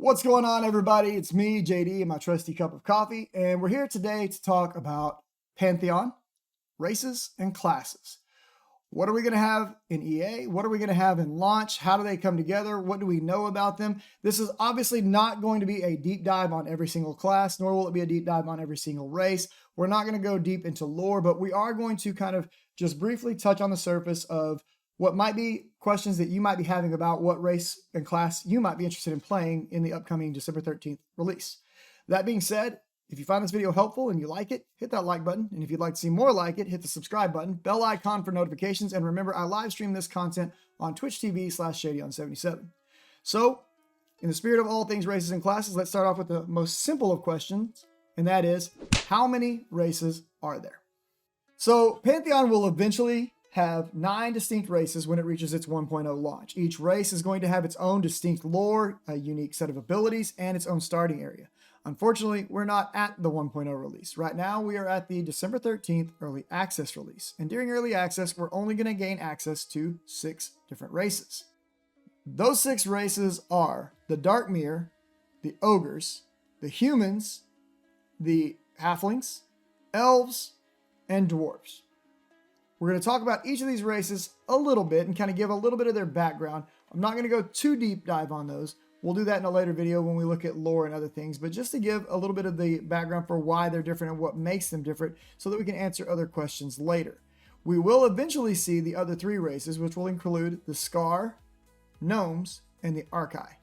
What's going on, everybody? It's me, JD, and my trusty cup of coffee, and we're here today to talk about Pantheon, races, and classes. What are we going to have in EA? What are we going to have in launch? How do they come together? What do we know about them? This is obviously not going to be a deep dive on every single class, nor will it be a deep dive on every single race. We're not going to go deep into lore, but we are going to kind of just briefly touch on the surface of what might be questions that you might be having about what race and class you might be interested in playing in the upcoming December 13th release. That being said, if you find this video helpful and you like it, hit that like button. And if you'd like to see more like it, hit the subscribe button, bell icon for notifications. And remember, I live stream this content on Twitch TV/ShadyOn77. So, in the spirit of all things races and classes, let's start off with the most simple of questions. And that is, how many races are there? So, Pantheon will eventually have 9 distinct races when it reaches its 1.0 launch. Each race is going to have its own distinct lore, a unique set of abilities, and its own starting area. Unfortunately, we're not at the 1.0 release. Right now, we are at the December 13th early access release. And during early access, we're only going to gain access to 6 different races. Those 6 races are the Darkmere, the Ogres, the Humans, the Halflings, Elves, and Dwarves. We're going to talk about each of these races a little bit and kind of give a little bit of their background. I'm not going to go too deep dive on those. We'll do that in a later video when we look at lore and other things, but just to give a little bit of the background for why they're different and what makes them different so that we can answer other questions later. We will eventually see the other 3 races, which will include the Scar, Gnomes, and the Archai.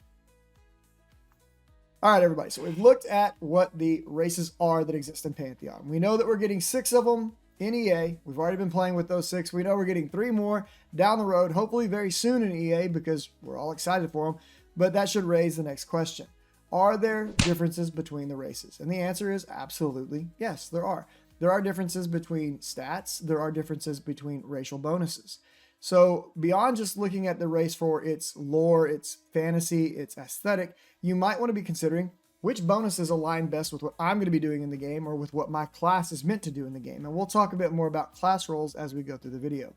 All right, everybody, so we've looked at what the races are that exist in Pantheon. We know that we're getting 6 of them in EA. We've already been playing with those 6. We know we're getting 3 more down the road, hopefully very soon in EA because we're all excited for them. But that should raise the next question. Are there differences between the races? And the answer is absolutely yes, there are. There are differences between stats. There are differences between racial bonuses. So beyond just looking at the race for its lore, its fantasy, its aesthetic, you might want to be considering which bonuses align best with what I'm going to be doing in the game or with what my class is meant to do in the game. And we'll talk a bit more about class roles as we go through the video.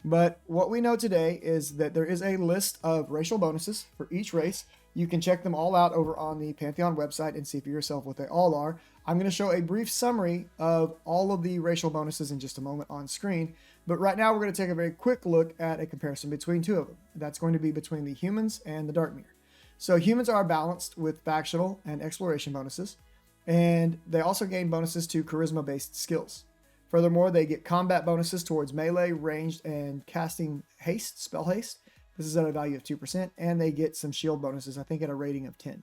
But what we know today is that there is a list of racial bonuses for each race. You can check them all out over on the Pantheon website and see for yourself what they all are. I'm going to show a brief summary of all of the racial bonuses in just a moment on screen. But right now we're going to take a very quick look at a comparison between 2 of them. That's going to be between the Humans and the Darkmere. So humans are balanced with factional and exploration bonuses, and they also gain bonuses to charisma-based skills. Furthermore, they get combat bonuses towards melee, ranged, and casting haste, spell haste. This is at a value of 2%, and they get some shield bonuses, I think at a rating of 10.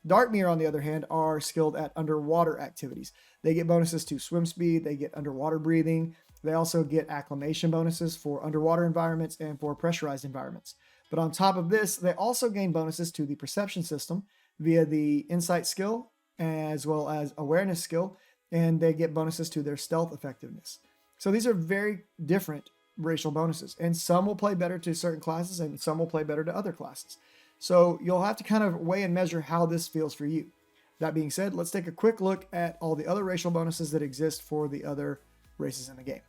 Darkmere, on the other hand, are skilled at underwater activities. They get bonuses to swim speed, they get underwater breathing, they also get acclimation bonuses for underwater environments and for pressurized environments. But on top of this, they also gain bonuses to the perception system via the insight skill as well as awareness skill, and they get bonuses to their stealth effectiveness. So these are very different racial bonuses, and some will play better to certain classes and some will play better to other classes. So you'll have to kind of weigh and measure how this feels for you. That being said, let's take a quick look at all the other racial bonuses that exist for the other races in the game.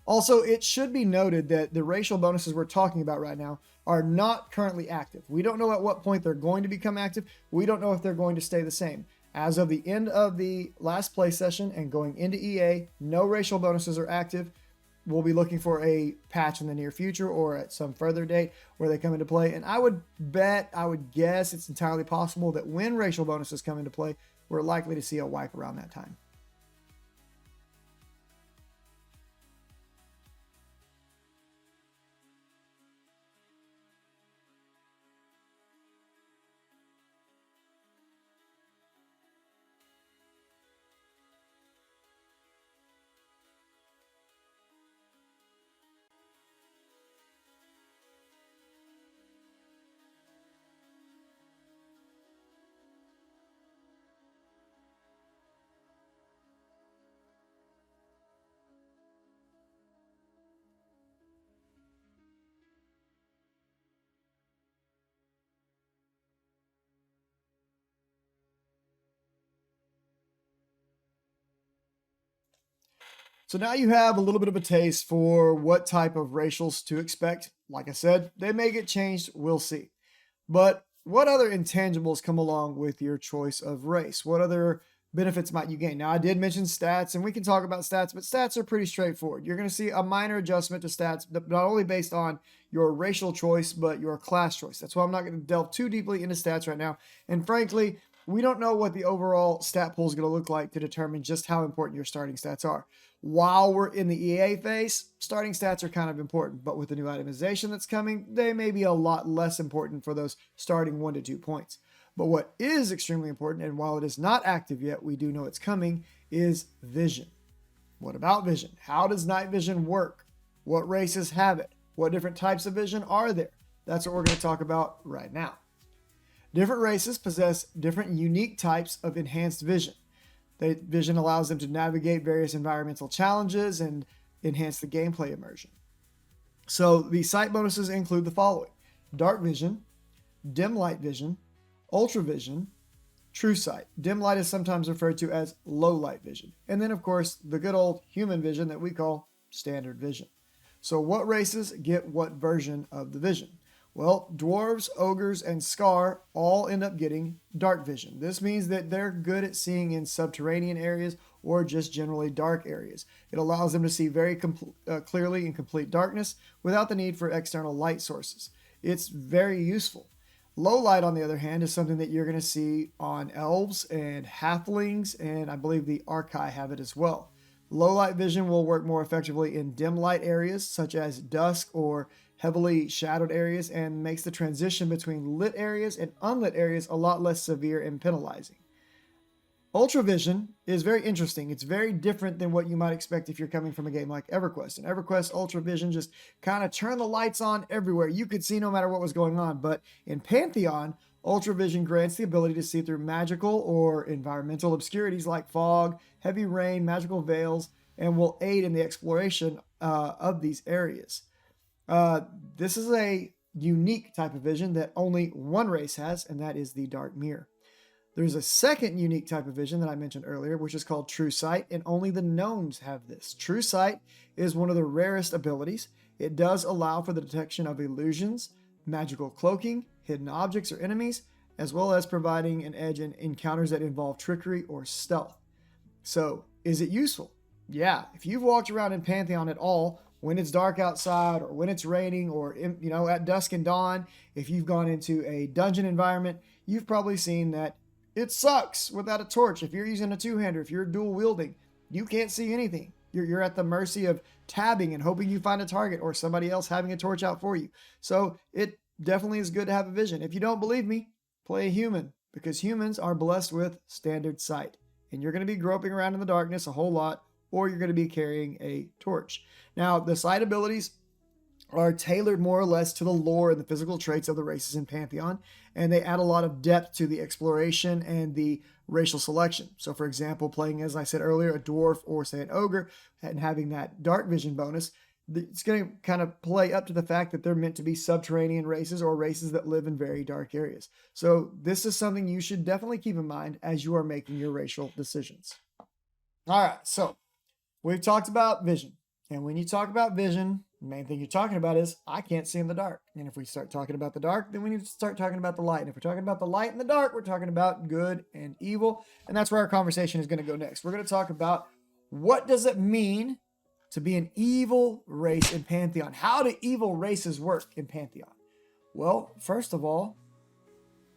Also, it should be noted that the racial bonuses we're talking about right now are not currently active. We don't know at what point they're going to become active. We don't know if they're going to stay the same. As of the end of the last play session and going into EA, no racial bonuses are active. We'll be looking for a patch in the near future or at some further date where they come into play. And I would guess it's entirely possible that when racial bonuses come into play, we're likely to see a wipe around that time. So now you have a little bit of a taste for what type of racials to expect. Like I said, they may get changed, we'll see. But what other intangibles come along with your choice of race? What other benefits might you gain? Now, I did mention stats, and we can talk about stats, but stats are pretty straightforward. You're going to see a minor adjustment to stats, not only based on your racial choice, but your class choice. That's why I'm not going to delve too deeply into stats right now. And frankly, we don't know what the overall stat pool is going to look like to determine just how important your starting stats are. While we're in the EA phase, starting stats are kind of important, but with the new itemization that's coming, they may be a lot less important for those starting 1 to 2 points. But what is extremely important, and while it is not active yet, we do know it's coming, is vision. What about vision? How does night vision work? What races have it? What different types of vision are there? That's what we're going to talk about right now. Different races possess different unique types of enhanced vision. The vision allows them to navigate various environmental challenges and enhance the gameplay immersion. So the sight bonuses include the following: dark vision, dim light vision, ultra vision, true sight. Dim light is sometimes referred to as low light vision. And then, of course, the good old human vision that we call standard vision. So what races get what version of the vision? Well, dwarves, ogres, and Scar all end up getting dark vision. This means that they're good at seeing in subterranean areas or just generally dark areas. It allows them to see very clearly in complete darkness without the need for external light sources. It's very useful. Low light, on the other hand, is something that you're going to see on elves and halflings, and I believe the Archai have it as well. Low light vision will work more effectively in dim light areas such as dusk or heavily shadowed areas, and makes the transition between lit areas and unlit areas a lot less severe and penalizing. Ultravision is very interesting. It's very different than what you might expect if you're coming from a game like EverQuest. In EverQuest, Ultravision just kind of turned the lights on everywhere. You could see no matter what was going on. But in Pantheon, Ultravision grants the ability to see through magical or environmental obscurities like fog, heavy rain, magical veils, and will aid in the exploration of these areas. This is a unique type of vision that only one race has, and that is the Dark Mirror. There's a second unique type of vision that I mentioned earlier, which is called True Sight, and only the Gnomes have this. True Sight is one of the rarest abilities. It does allow for the detection of illusions, magical cloaking, hidden objects or enemies, as well as providing an edge in encounters that involve trickery or stealth. So, is it useful? Yeah, if you've walked around in Pantheon at all, when it's dark outside or when it's raining or at dusk and dawn, if you've gone into a dungeon environment, you've probably seen that it sucks without a torch. If you're using a two-hander, if you're dual wielding, you can't see anything. You're at the mercy of tabbing and hoping you find a target or somebody else having a torch out for you. So it definitely is good to have a vision. If you don't believe me, play a human, because humans are blessed with standard sight. And you're going to be groping around in the darkness a whole lot, or you're going to be carrying a torch. Now, the sight abilities are tailored more or less to the lore and the physical traits of the races in Pantheon, and they add a lot of depth to the exploration and the racial selection. So, for example, playing, as I said earlier, a dwarf or, say, an ogre, and having that dark vision bonus, it's going to kind of play up to the fact that they're meant to be subterranean races or races that live in very dark areas. So this is something you should definitely keep in mind as you are making your racial decisions. All right, so we've talked about vision. And when you talk about vision, the main thing you're talking about is, I can't see in the dark. And if we start talking about the dark, then we need to start talking about the light. And if we're talking about the light and the dark, we're talking about good and evil. And that's where our conversation is going to go next. We're going to talk about, what does it mean to be an evil race in Pantheon? How do evil races work in Pantheon? Well, first of all,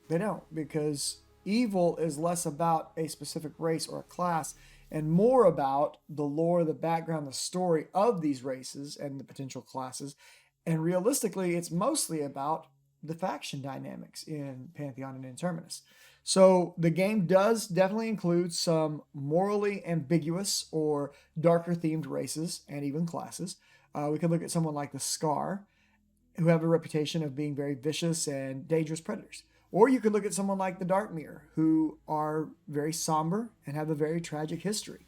they don't, because evil is less about a specific race or a class and more about the lore, the background, the story of these races and the potential classes. And realistically, it's mostly about the faction dynamics in Pantheon and in Terminus. So the game does definitely include some morally ambiguous or darker themed races and even classes. We could look at someone like the Scar, who have a reputation of being very vicious and dangerous predators. Or you could look at someone like the Dark Mirror, who are very somber and have a very tragic history.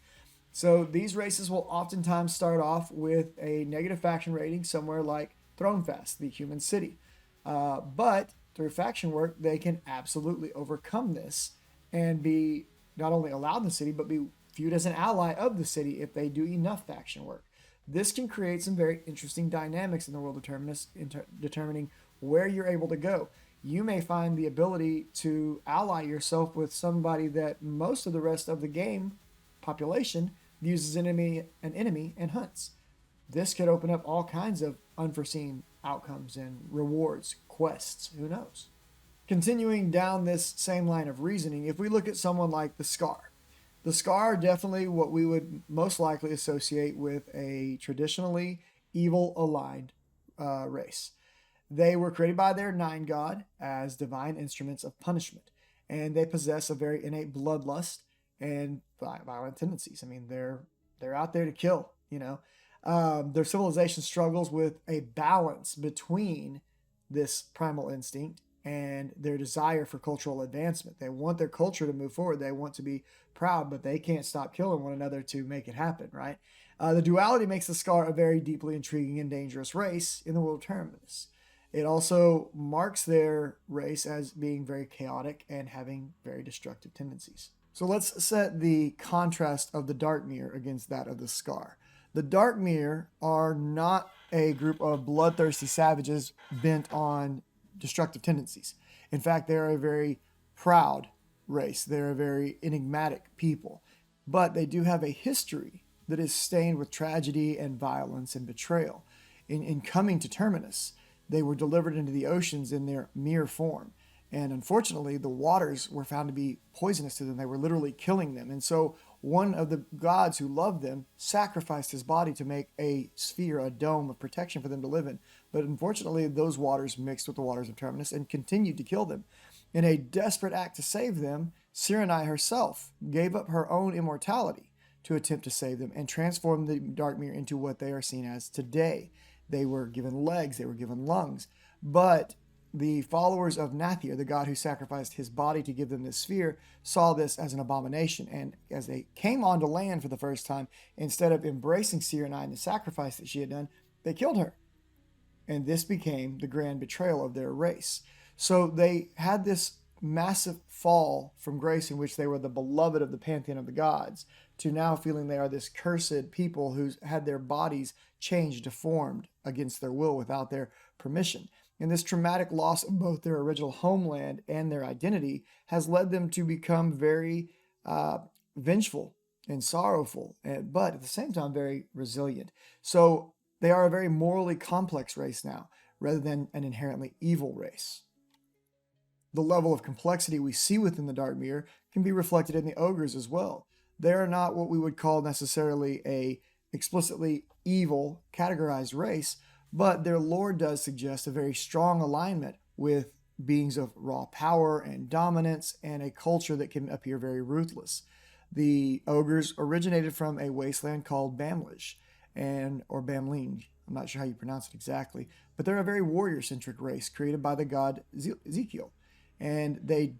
So these races will oftentimes start off with a negative faction rating somewhere like Thronefast, the human city. But through faction work, they can absolutely overcome this and be not only allowed in the city, but be viewed as an ally of the city if they do enough faction work. This can create some very interesting dynamics in the world of Terminus, determining where you're able to go. you may find the ability to ally yourself with somebody that most of the rest of the game population views as an enemy and hunts. This could open up all kinds of unforeseen outcomes and rewards, quests, who knows. Continuing down this same line of reasoning, if we look at someone like the Scar are definitely what we would most likely associate with a traditionally evil aligned race. They were created by their Nine God as divine instruments of punishment, and they possess a very innate bloodlust and violent tendencies. I mean, they're out there to kill. Their civilization struggles with a balance between this primal instinct and their desire for cultural advancement. They want their culture to move forward. They want to be proud, but they can't stop killing one another to make it happen, right? The duality makes the Scar a very deeply intriguing and dangerous race in the world of Terminus. It also marks their race as being very chaotic and having very destructive tendencies. So let's set the contrast of the Darkmere against that of the Scar. The Darkmere are not a group of bloodthirsty savages bent on destructive tendencies. In fact, they're a very proud race. They're a very enigmatic people. But they do have a history that is stained with tragedy and violence and betrayal. In coming to Terminus, they were delivered into the oceans in their mere form. And unfortunately, the waters were found to be poisonous to them. They were literally killing them. And so one of the gods who loved them sacrificed his body to make a sphere, a dome of protection for them to live in. But unfortunately, those waters mixed with the waters of Terminus and continued to kill them. In a desperate act to save them, Cyrenai herself gave up her own immortality to attempt to save them and transform the Darkmere into what they are seen as today. They were given legs, they were given lungs, but the followers of Nathir, the god who sacrificed his body to give them this sphere, saw this as an abomination. And as they came onto land for the first time, instead of embracing Cyrenai and the sacrifice that she had done, they killed her. And this became the grand betrayal of their race. So they had this massive fall from grace in which they were the beloved of the Pantheon of the gods, to now feeling they are this cursed people who had their bodies changed, deformed against their will without their permission. And this traumatic loss of both their original homeland and their identity has led them to become very vengeful and sorrowful, but at the same time very resilient. So they are a very morally complex race now, rather than an inherently evil race. The level of complexity we see within the Darkmere can be reflected in the ogres as well. They are not what we would call necessarily a explicitly evil categorized race, but their lore does suggest a very strong alignment with beings of raw power and dominance and a culture that can appear very ruthless. The ogres originated from a wasteland called Bamlish, or Bamling. I'm not sure how you pronounce it exactly, but they're a very warrior-centric race created by the god Ezekiel, and they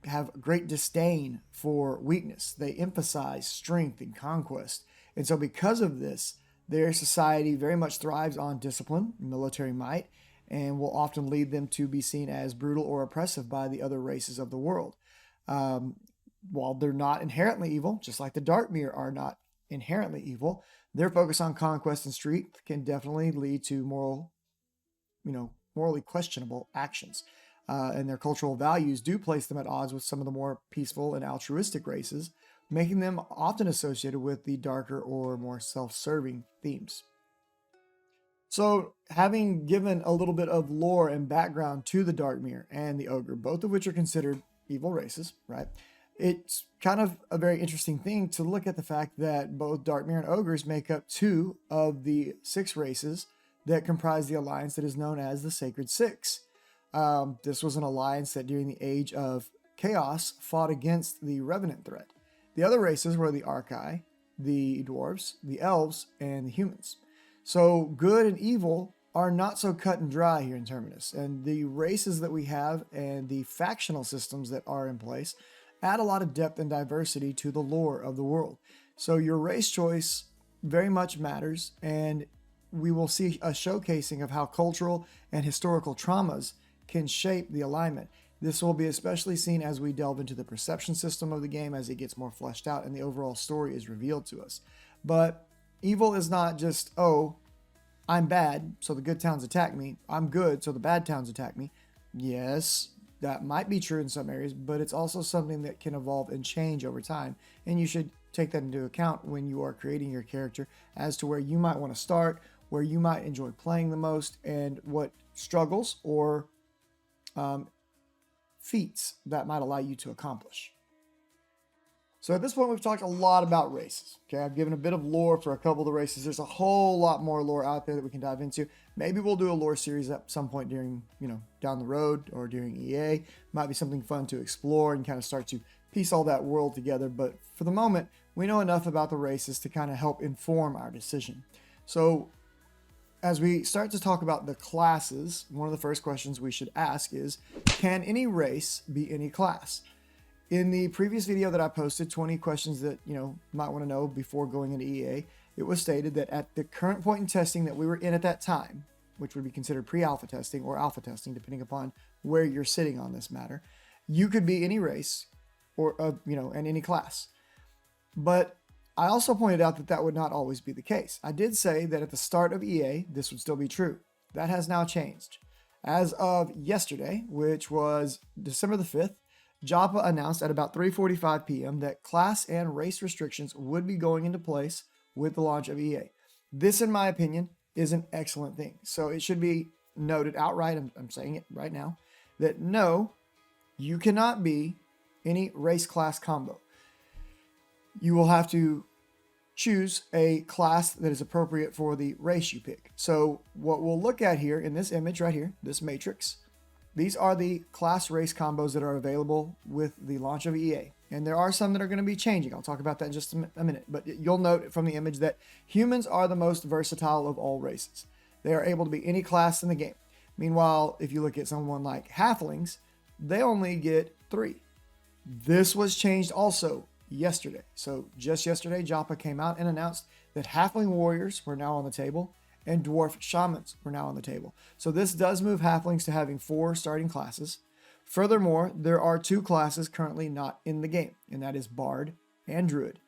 have great disdain for weakness. They emphasize strength and conquest, and so because of this, their society very much thrives on discipline, military might, and will often lead them to be seen as brutal or oppressive by the other races of the world. While they're not inherently evil, just like the Darkmere are not inherently evil, their focus on conquest and strength can definitely lead to morally questionable actions. And their cultural values do place them at odds with some of the more peaceful and altruistic races, making them often associated with the darker or more self-serving themes. So, having given a little bit of lore and background to the Darkmere and the Ogre, both of which are considered evil races, right? It's kind of a very interesting thing to look at the fact that both Darkmere and Ogres make up 2 of the 6 races that comprise the alliance that is known as the Sacred Six. This was an alliance that during the Age of Chaos fought against the Revenant threat. The other races were the Archai, the Dwarves, the Elves, and the Humans. So good and evil are not so cut and dry here in Terminus, and the races that we have and the factional systems that are in place add a lot of depth and diversity to the lore of the world. So your race choice very much matters, and we will see a showcasing of how cultural and historical traumas can shape the alignment. This will be especially seen as we delve into the perception system of the game as it gets more fleshed out and the overall story is revealed to us. But evil is not just, oh, I'm bad, so the good towns attack me. I'm good, so the bad towns attack me. Yes, that might be true in some areas, but it's also something that can evolve and change over time. And you should take that into account when you are creating your character as to where you might want to start, where you might enjoy playing the most, and what struggles or feats that might allow you to accomplish. So at this point, we've talked a lot about races. Okay, I've given a bit of lore for a couple of the races. There's a whole lot more lore out there that we can dive into. Maybe we'll do a lore series at some point during, down the road or during EA. Might be something fun to explore and kind of start to piece all that world together. But for the moment, we know enough about the races to kind of help inform our decision. So as we start to talk about the classes, one of the first questions we should ask is, can any race be any class? In the previous video that I posted, 20 questions that might want to know before going into EA, it was stated that at the current point in testing that we were in at that time, which would be considered pre-alpha testing or alpha testing, depending upon where you're sitting on this matter, you could be any race or and any class. But I also pointed out that that would not always be the case. I did say that at the start of EA, this would still be true. That has now changed. As of yesterday, which was December the 5th, Joppa announced at about 3:45 p.m. that class and race restrictions would be going into place with the launch of EA. This, in my opinion, is an excellent thing. So it should be noted outright, I'm saying it right now, that no, you cannot be any race class combo. You will have to choose a class that is appropriate for the race you pick. So what we'll look at here in this image right here, this matrix, these are the class race combos that are available with the launch of EA. And there are some that are going to be changing. I'll talk about that in just a minute. But you'll note from the image that humans are the most versatile of all races. They are able to be any class in the game. Meanwhile, if you look at someone like halflings, they only get 3. This was changed also yesterday. So just yesterday, Joppa came out and announced that halfling warriors were now on the table and dwarf shamans were now on the table. So this does move halflings to having 4 starting classes. Furthermore, there are 2 classes currently not in the game, and that is Bard and Druid.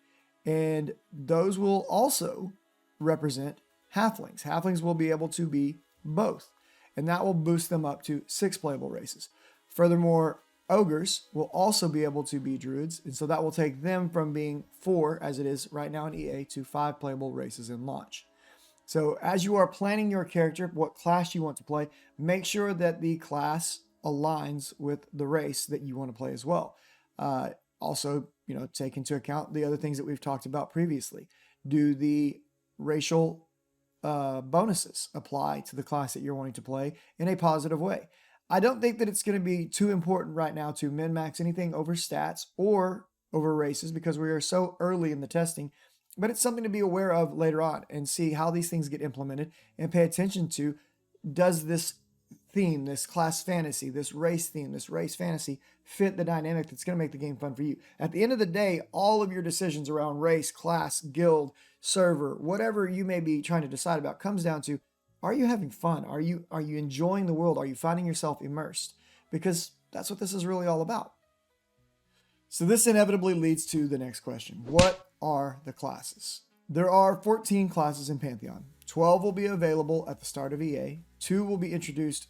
And those will also represent halflings. Halflings will be able to be both, and that will boost them up to 6 playable races. Furthermore, ogres will also be able to be druids, and so that will take them from being 4, as it is right now in EA, to 5 playable races in launch. So as you are planning your character, what class you want to play, make sure that the class aligns with the race that you want to play as well. Also, take into account the other things that we've talked about previously. Do the racial bonuses apply to the class that you're wanting to play in a positive way? I don't think that it's going to be too important right now to min-max anything over stats or over races because we are so early in the testing. But it's something to be aware of later on and see how these things get implemented and pay attention to, does this theme, this class fantasy, this race theme, this race fantasy fit the dynamic that's going to make the game fun for you? At the end of the day, all of your decisions around race, class, guild, server, whatever you may be trying to decide about comes down to, are you having fun? Are you enjoying the world? Are you finding yourself immersed? Because that's what this is really all about. So this inevitably leads to the next question. What are the classes? There are 14 classes in Pantheon. 12 will be available at the start of EA. 2 will be introduced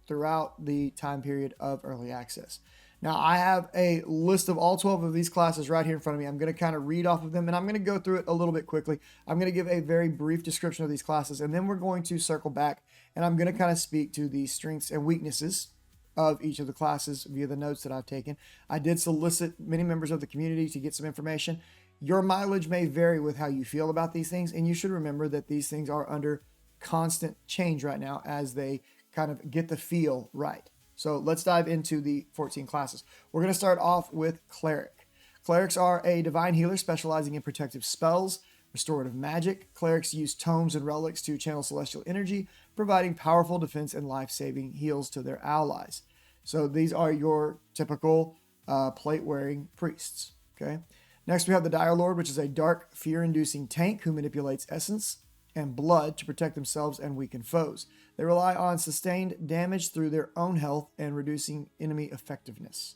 throughout the time period of early access. Now, I have a list of all 12 of these classes right here in front of me. I'm going to kind of read off of them, and I'm going to go through it a little bit quickly. I'm going to give a very brief description of these classes, and then we're going to circle back, and I'm going to kind of speak to the strengths and weaknesses of each of the classes via the notes that I've taken. I did solicit many members of the community to get some information. Your mileage may vary with how you feel about these things, and you should remember that these things are under constant change right now as they kind of get the feel right. So let's dive into the 14 classes. We're going to start off with Cleric. Clerics are a divine healer specializing in protective spells, restorative magic. Clerics use tomes and relics to channel celestial energy, providing powerful defense and life-saving heals to their allies. So these are your typical plate-wearing priests. Okay. Next, we have the Dire Lord, which is a dark, fear-inducing tank who manipulates essence and blood to protect themselves and weaken foes. They rely on sustained damage through their own health and reducing enemy effectiveness.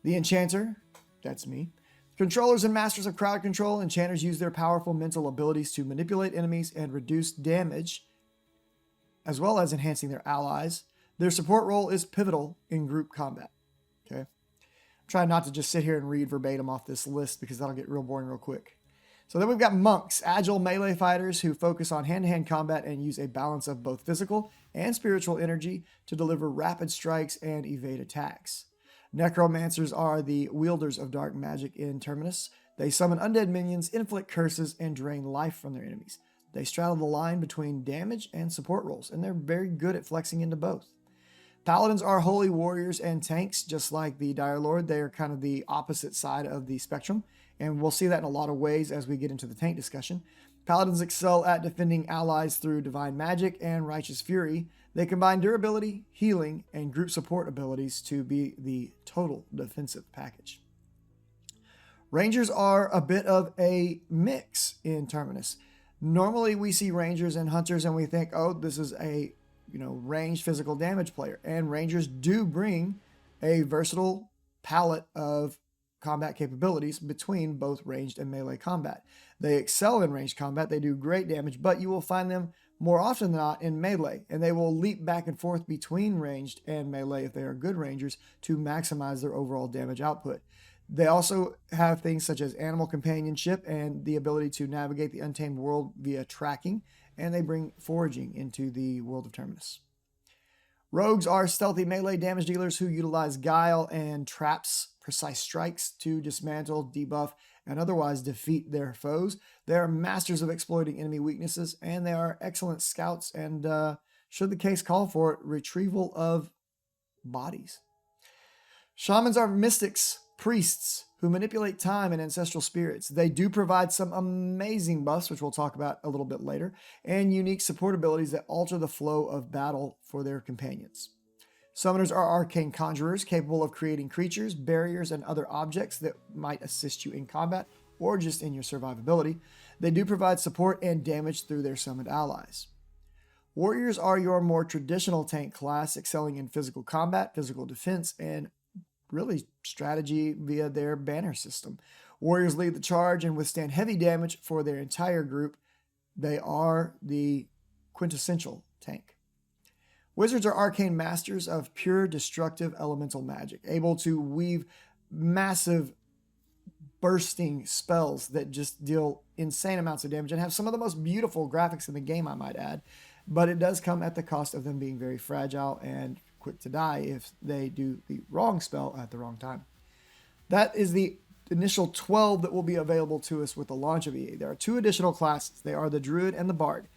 The Enchanter, that's me. Controllers and masters of crowd control, enchanters use their powerful mental abilities to manipulate enemies and reduce damage, as well as enhancing their allies. Their support role is pivotal in group combat. Okay. I'm trying not to just sit here and read verbatim off this list because that'll get real boring real quick. So then we've got monks, agile melee fighters who focus on hand-to-hand combat and use a balance of both physical and spiritual energy to deliver rapid strikes and evade attacks. Necromancers are the wielders of dark magic in Terminus. They summon undead minions, inflict curses, and drain life from their enemies. They straddle the line between damage and support roles, and they're very good at flexing into both. Paladins are holy warriors and tanks, just like the Dire Lord. They are kind of the opposite side of the spectrum, and we'll see that in a lot of ways as we get into the tank discussion. Paladins excel at defending allies through divine magic and righteous fury. They combine durability, healing, and group support abilities to be the total defensive package. Rangers are a bit of a mix in Terminus. Normally we see Rangers and Hunters and we think, oh, this is a ranged physical damage player. And Rangers do bring a versatile palette of combat capabilities between both ranged and melee combat. They excel in ranged combat. They do great damage, but you will find them more often than not in melee, and they will leap back and forth between ranged and melee if they are good rangers to maximize their overall damage output. They also have things such as animal companionship and the ability to navigate the untamed world via tracking, and they bring foraging into the world of Terminus. Rogues are stealthy melee damage dealers who utilize guile and traps, precise strikes to dismantle, debuff, and otherwise defeat their foes. They are masters of exploiting enemy weaknesses, and they are excellent scouts and, should the case call for it, retrieval of bodies. Shamans are mystics, priests who manipulate time and ancestral spirits. They do provide some amazing buffs, which we'll talk about a little bit later, and unique support abilities that alter the flow of battle for their companions. Summoners are arcane conjurers capable of creating creatures, barriers, and other objects that might assist you in combat or just in your survivability. They do provide support and damage through their summoned allies. Warriors are your more traditional tank class, excelling in physical combat, physical defense, and really strategy via their banner system. Warriors lead the charge and withstand heavy damage for their entire group. They are the quintessential tank. Wizards are arcane masters of pure destructive elemental magic, able to weave massive bursting spells that just deal insane amounts of damage and have some of the most beautiful graphics in the game, I might add. But it does come at the cost of them being very fragile and quick to die if they do the wrong spell at the wrong time. That is the initial 12 that will be available to us with the launch of EA. There are two additional classes. They are the Druid and the Bard.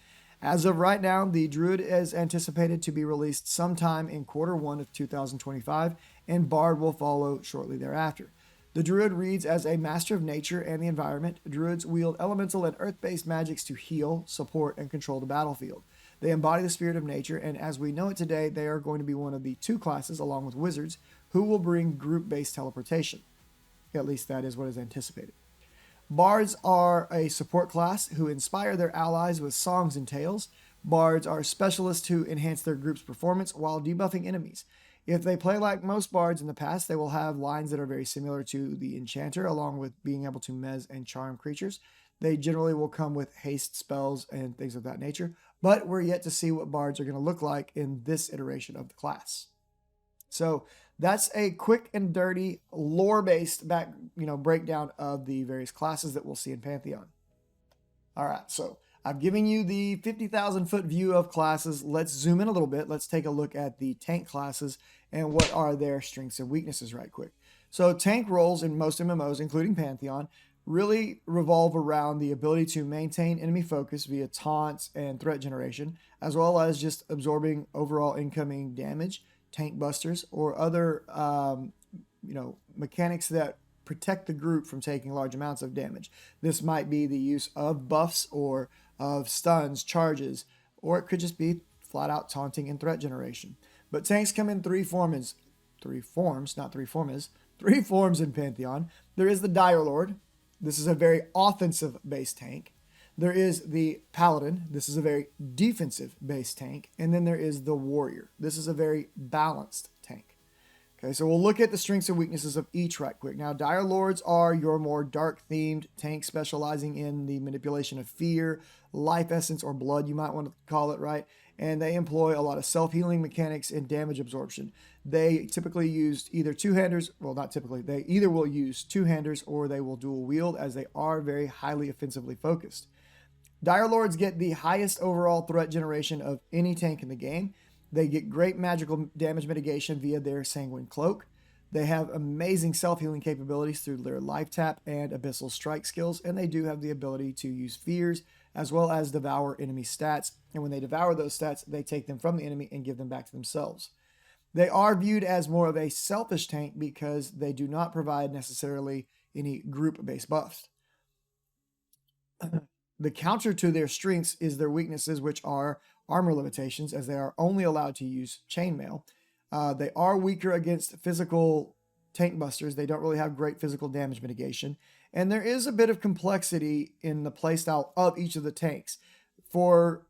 As of right now, the Druid is anticipated to be released sometime in Q1 of 2025, and Bard will follow shortly thereafter. The Druid reads as a master of nature and the environment. Druids wield elemental and earth-based magics to heal, support, and control the battlefield. They embody the spirit of nature, and as we know it today, they are going to be one of the two classes, along with Wizards, who will bring group-based teleportation. At least that is what is anticipated. Bards are a support class who inspire their allies with songs and tales. Bards are specialists who enhance their group's performance while debuffing enemies. If they play like most bards in the past, they will have lines that are very similar to the Enchanter, along with being able to mez and charm creatures. They generally will come with haste spells and things of that nature, but we're yet to see what bards are going to look like in this iteration of the class. So that's a quick and dirty lore-based breakdown of the various classes that we'll see in Pantheon. All right, so I've given you the 50,000 foot view of classes. Let's zoom in a little bit. Let's take a look at the tank classes and what are their strengths and weaknesses right quick. So tank roles in most MMOs, including Pantheon, really revolve around the ability to maintain enemy focus via taunts and threat generation, as well as just absorbing overall incoming damage, tank busters, or other mechanics that protect the group from taking large amounts of damage. This might be the use of buffs or of stuns, charges, or it could just be flat out taunting and threat generation. But tanks come in three forms in Pantheon. There is the Dire Lord. This is a very offensive based tank. There is the Paladin. This is a very defensive based tank. And then there is the Warrior. This is a very balanced tank. Okay, so we'll look at the strengths and weaknesses of each right quick. Now, Dire Lords are your more dark-themed tanks specializing in the manipulation of fear, life essence, or blood, you might want to call it, right? And they employ a lot of self-healing mechanics and damage absorption. They typically use either two-handers, well, not typically, they either will use two-handers or they will dual wield, as they are very highly offensively focused. Dire Lords get the highest overall threat generation of any tank in the game. They get great magical damage mitigation via their Sanguine Cloak. They have amazing self-healing capabilities through their Life Tap and Abyssal Strike skills, and they do have the ability to use fears as well as devour enemy stats. And when they devour those stats, they take them from the enemy and give them back to themselves. They are viewed as more of a selfish tank because they do not provide necessarily any group-based buffs. The counter to their strengths is their weaknesses, which are armor limitations, as they are only allowed to use chainmail. They are weaker against physical tank busters. They don't really have great physical damage mitigation. And there is a bit of complexity in the playstyle of each of the tanks. For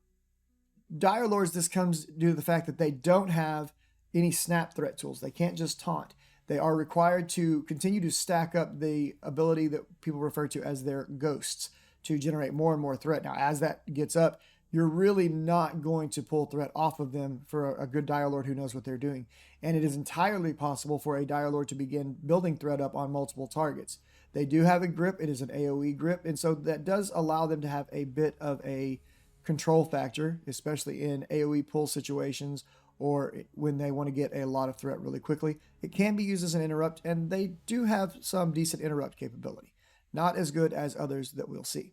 Dire Lords, this comes due to the fact that they don't have any snap threat tools. They can't just taunt. They are required to continue to stack up the ability that people refer to as their ghosts to generate more and more threat. Now, as that gets up, you're really not going to pull threat off of them for a good Dire Lord who knows what they're doing. And it is entirely possible for a Dire Lord to begin building threat up on multiple targets. They do have a grip. It is an AoE grip. And so that does allow them to have a bit of a control factor, especially in AoE pull situations or when they want to get a lot of threat really quickly. It can be used as an interrupt, and they do have some decent interrupt capability. Not as good as others that we'll see.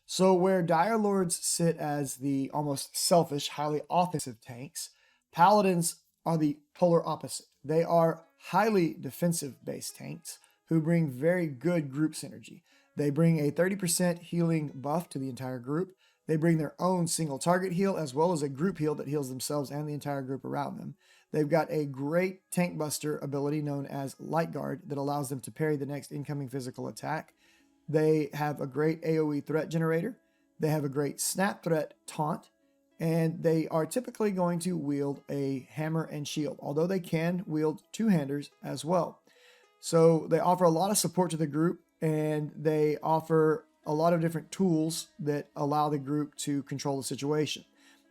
So where Dire Lords sit as the almost selfish, highly offensive tanks, Paladins are the polar opposite. They are highly defensive-based tanks who bring very good group synergy. They bring a 30% healing buff to the entire group. They bring their own single target heal as well as a group heal that heals themselves and the entire group around them. They've got a great tank buster ability known as Light Guard that allows them to parry the next incoming physical attack. They have a great AoE threat generator. They have a great snap threat taunt. And they are typically going to wield a hammer and shield, although they can wield two-handers as well. So they offer a lot of support to the group, and they offer a lot of different tools that allow the group to control the situation.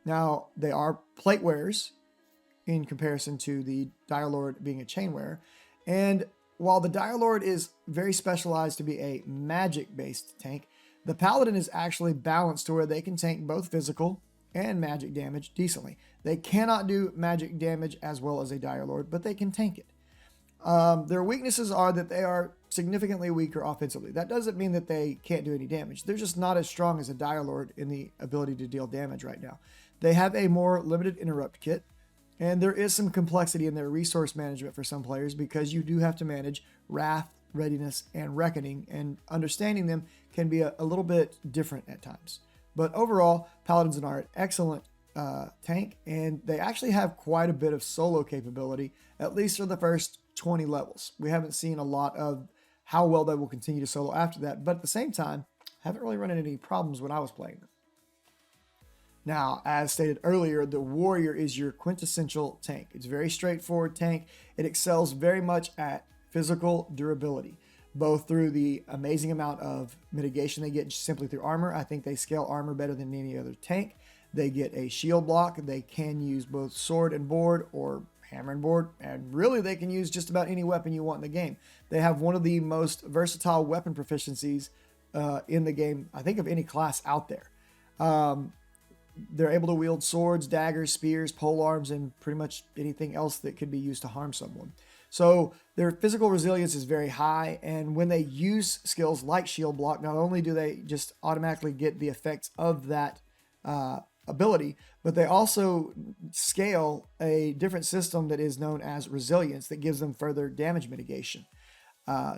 Now, they are plate wearers in comparison to the Dire Lord being a chain wearer. And while the Dire Lord is very specialized to be a magic-based tank, the Paladin is actually balanced to where they can tank both physical and magic damage decently. They cannot do magic damage as well as a Dire Lord, but they can tank it. Their weaknesses are that they are significantly weaker offensively. That doesn't mean that they can't do any damage. They're just not as strong as a Dire Lord in the ability to deal damage right now. They have a more limited interrupt kit, and there is some complexity in their resource management for some players because you do have to manage Wrath, Readiness, and Reckoning, and understanding them can be a little bit different at times. But overall, Paladins are an excellent tank, and they actually have quite a bit of solo capability, at least for the first 20 levels. We haven't seen a lot of how well they will continue to solo after that, but at the same time, haven't really run into any problems when I was playing them. Now, as stated earlier, the Warrior is your quintessential tank. It's a very straightforward tank. It excels very much at physical durability, both through the amazing amount of mitigation they get simply through armor. I think they scale armor better than any other tank. They get a shield block. They can use both sword and board or hammer and board, and really they can use just about any weapon you want in the game. They have one of the most versatile weapon proficiencies in the game, I think, of any class out there. They're able to wield swords, daggers, spears, polearms, and pretty much anything else that could be used to harm someone. So their physical resilience is very high, and when they use skills like shield block, not only do they just automatically get the effects of that ability, but they also scale a different system that is known as resilience that gives them further damage mitigation.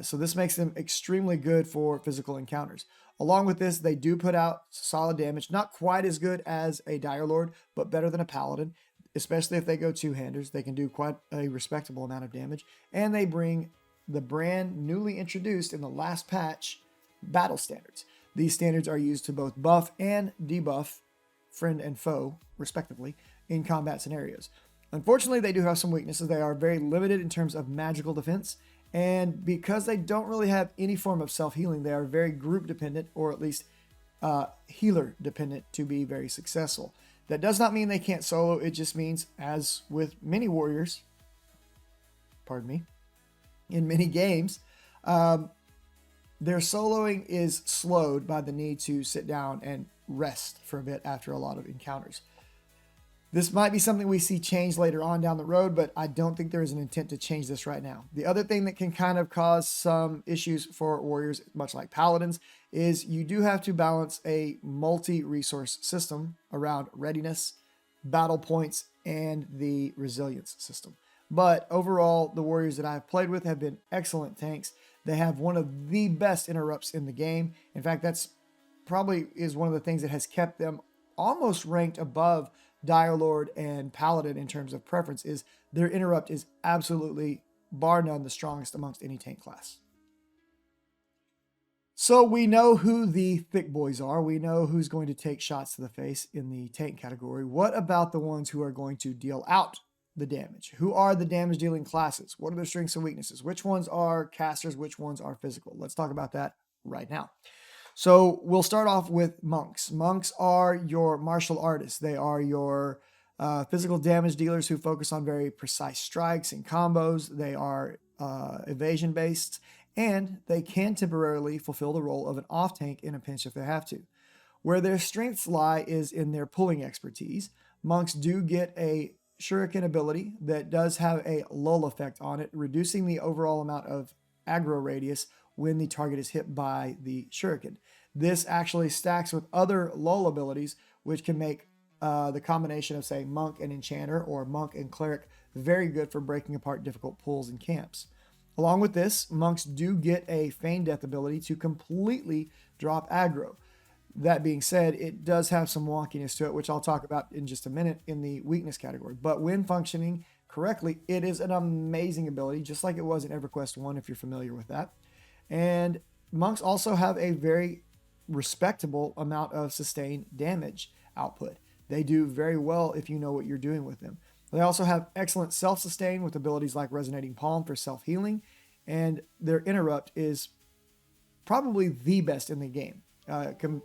So this makes them extremely good for physical encounters. Along with this, they do put out solid damage, not quite as good as a Dire Lord, but better than a Paladin, especially if they go two-handers. They can do quite a respectable amount of damage, and they bring the brand newly introduced in the last patch, battle standards. These standards are used to both buff and debuff friend and foe, respectively, in combat scenarios. Unfortunately, they do have some weaknesses. They are very limited in terms of magical defense. And because they don't really have any form of self healing, they are very group dependent, or at least healer dependent, to be very successful. That does not mean they can't solo. It just means, as with many warriors, pardon me, in many games, their soloing is slowed by the need to sit down and rest for a bit after a lot of encounters. This might be something we see change later on down the road, but I don't think there is an intent to change this right now. The other thing that can kind of cause some issues for warriors, much like paladins, is you do have to balance a multi-resource system around readiness, battle points, and the resilience system. But overall, the warriors that I've played with have been excellent tanks. They have one of the best interrupts in the game. In fact, that's probably is one of the things that has kept them almost ranked above Dire Lord and Paladin in terms of preference. Is their interrupt is absolutely, bar none, the strongest amongst any tank class. So we know who the thick boys are. We know who's going to take shots to the face in the tank category. What about the ones who are going to deal out the damage? Who are the damage dealing classes? What are their strengths and weaknesses? Which ones are casters? Which ones are physical? Let's talk about that right now. So we'll start off with monks. Monks are your martial artists. They are your physical damage dealers who focus on very precise strikes and combos. They are evasion based, and they can temporarily fulfill the role of an off tank in a pinch if they have to. Where their strengths lie is in their pulling expertise. Monks do get a shuriken ability that does have a lull effect on it, reducing the overall amount of aggro radius when the target is hit by the shuriken. This actually stacks with other lull abilities, which can make the combination of, say, monk and enchanter or monk and cleric very good for breaking apart difficult pulls and camps. Along with this, monks do get a feign death ability to completely drop aggro. That being said, it does have some wonkiness to it, which I'll talk about in just a minute in the weakness category. But when functioning correctly, it is an amazing ability, just like it was in EverQuest 1, if you're familiar with that. And monks also have a very respectable amount of sustained damage output. They do very well if you know what you're doing with them. They also have excellent self-sustain with abilities like Resonating Palm for self-healing, and their interrupt is probably the best in the game.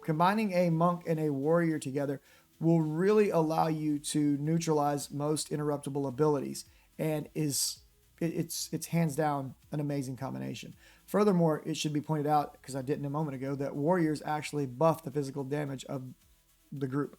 Combining a monk and a warrior together will really allow you to neutralize most interruptible abilities, and it's hands down an amazing combination. Furthermore, it should be pointed out, because I didn't a moment ago, that warriors actually buff the physical damage of the group.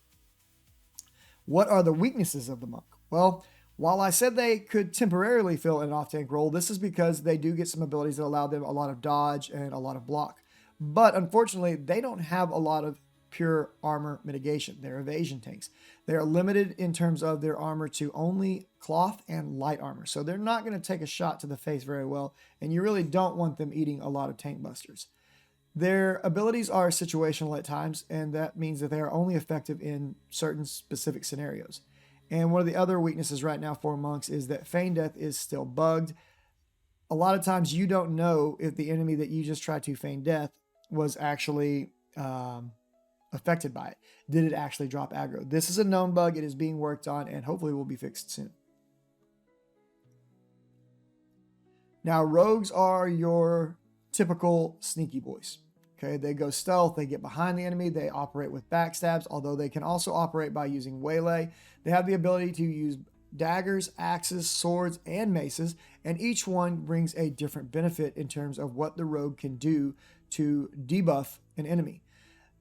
What are the weaknesses of the monk? Well, while I said they could temporarily fill an off-tank role, this is because they do get some abilities that allow them a lot of dodge and a lot of block. But unfortunately, they don't have a lot of pure armor mitigation. They're evasion tanks. They're limited in terms of their armor to only cloth and light armor. So they're not going to take a shot to the face very well, and you really don't want them eating a lot of tank busters. Their abilities are situational at times, and that means that they are only effective in certain specific scenarios. And one of the other weaknesses right now for monks is that feign death is still bugged. A lot of times you don't know if the enemy that you just tried to feign death was actually affected by it. Did it actually drop aggro? This is a known bug. It is being worked on and hopefully will be fixed soon. Now, rogues are your typical sneaky boys. Okay, they go stealth, they get behind the enemy, they operate with backstabs, although they can also operate by using waylay. They have the ability to use daggers, axes, swords, and maces, and each one brings a different benefit in terms of what the rogue can do to debuff an enemy.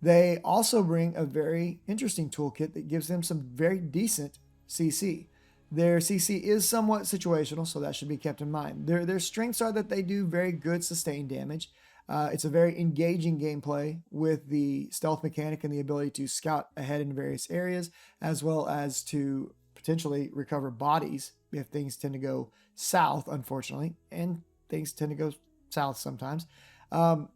They also bring a very interesting toolkit that gives them some very decent CC. Their CC is somewhat situational, so that should be kept in mind. Their strengths are that they do very good sustained damage. It's a very engaging gameplay with the stealth mechanic and the ability to scout ahead in various areas, as well as to potentially recover bodies if things tend to go south, unfortunately, and things tend to go south sometimes.